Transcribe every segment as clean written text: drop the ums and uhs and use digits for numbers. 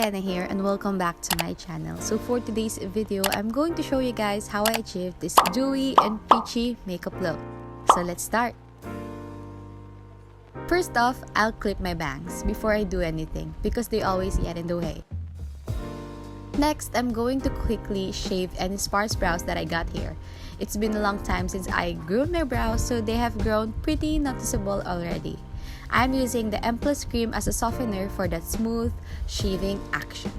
Bilena here and welcome back to my channel. So for today's video, I'm going to show you guys how I achieved this dewy and peachy makeup look. So let's start. First off, I'll clip my bangs before I do anything because they always get in the way. Next, I'm going to quickly shave any sparse brows that I got here. It's been a long time since I grew my brows, so they have grown pretty noticeable already. I'm using the M+ cream as a softener for that smooth shaving action.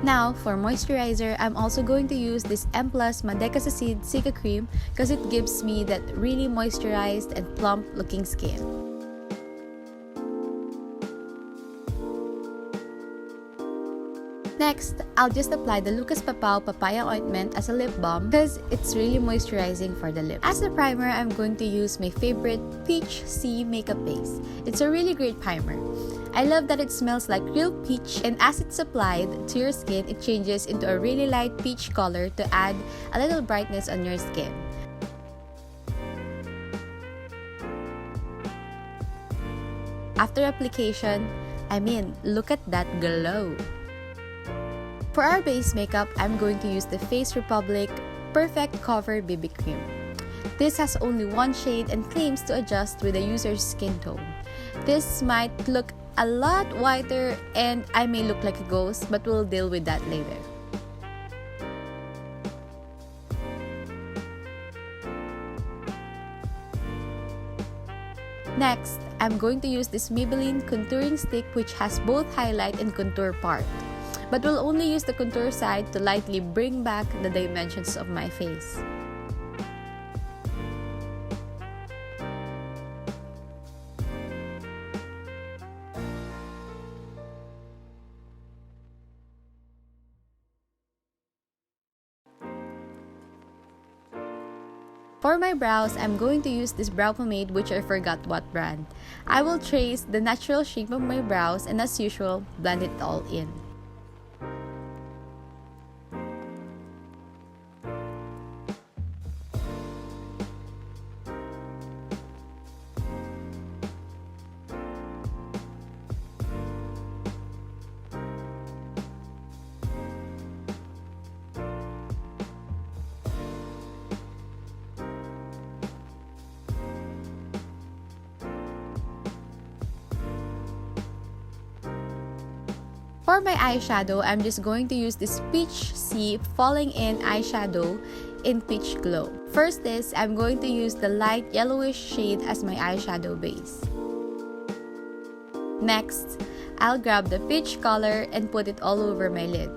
Now, for moisturizer, I'm also going to use this M+ Madecassoside Cica cream because it gives me that really moisturized and plump looking skin. Next, I'll just apply the Lucas Papaw Papaya Ointment as a lip balm because it's really moisturizing for the lips. As a primer, I'm going to use my favorite Peach C makeup base. It's a really great primer. I love that it smells like real peach, and as it's applied to your skin, it changes into a really light peach color to add a little brightness on your skin. After application, look at that glow! For our base makeup, I'm going to use the Face Republic Perfect Cover BB Cream. This has only one shade and claims to adjust with the user's skin tone. This might look a lot whiter and I may look like a ghost, but we'll deal with that later. Next, I'm going to use this Maybelline contouring stick which has both highlight and contour part. But we'll only use the contour side to lightly bring back the dimensions of my face. For my brows, I'm going to use this brow pomade which I forgot what brand. I will trace the natural shape of my brows and as usual, blend it all in. For my eyeshadow, I'm just going to use this Peach C Falling In eyeshadow in Peach Glow. First is, I'm going to use the light yellowish shade as my eyeshadow base. Next, I'll grab the peach color and put it all over my lid.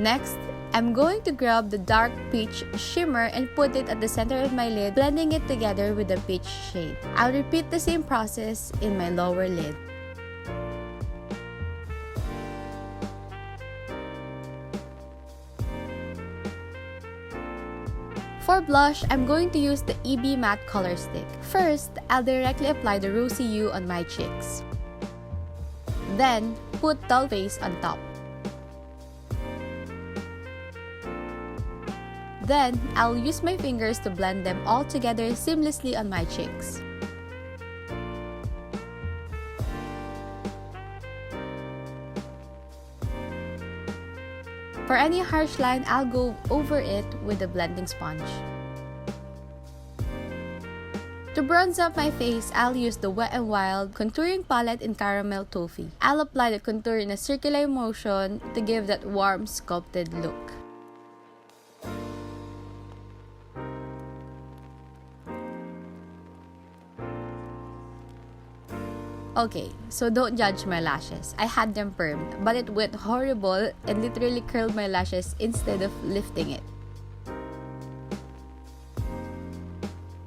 Next, I'm going to grab the dark peach shimmer and put it at the center of my lid, blending it together with the peach shade. I'll repeat the same process in my lower lid. For blush, I'm going to use the EB Matte Color Stick. First, I'll directly apply the Rosy hue on my cheeks. Then, put Dull Face on top. Then, I'll use my fingers to blend them all together seamlessly on my cheeks. For any harsh line, I'll go over it with a blending sponge. To bronze up my face, I'll use the Wet n Wild contouring palette in Caramel Toffee. I'll apply the contour in a circular motion to give that warm, sculpted look. Okay, so don't judge my lashes. I had them permed, but it went horrible and literally curled my lashes instead of lifting it.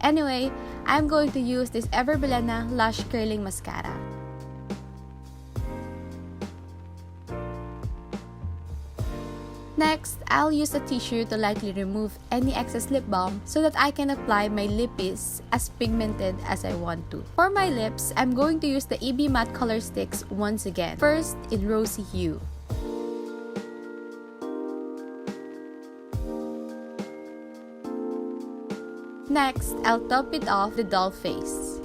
Anyway, I'm going to use this Bilena Lash Curling Mascara. Next, I'll use a tissue to lightly remove any excess lip balm so that I can apply my lip piece as pigmented as I want to. For my lips, I'm going to use the EB Matte Colorsticks once again, first in Rosy hue. Next, I'll top it off the doll face.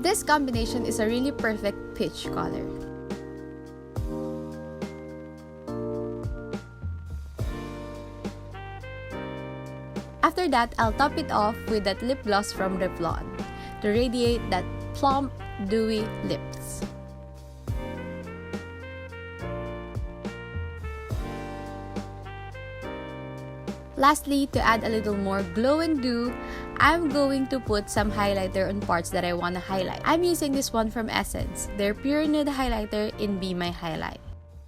This combination is a really perfect peach color. After that, I'll top it off with that lip gloss from Revlong to radiate that plump, dewy lips. Lastly, to add a little more glow and dew, I'm going to put some highlighter on parts that I want to highlight. I'm using this one from Essence, their Pure Nude Highlighter in Be My Highlight.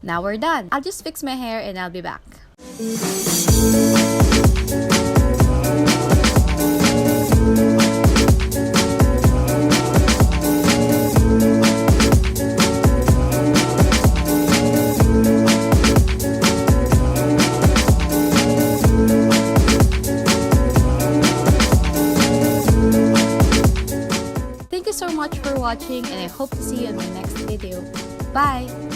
Now we're done. I'll just fix my hair and I'll be back. Thank you so much for watching and I hope to see you in my next video. Bye!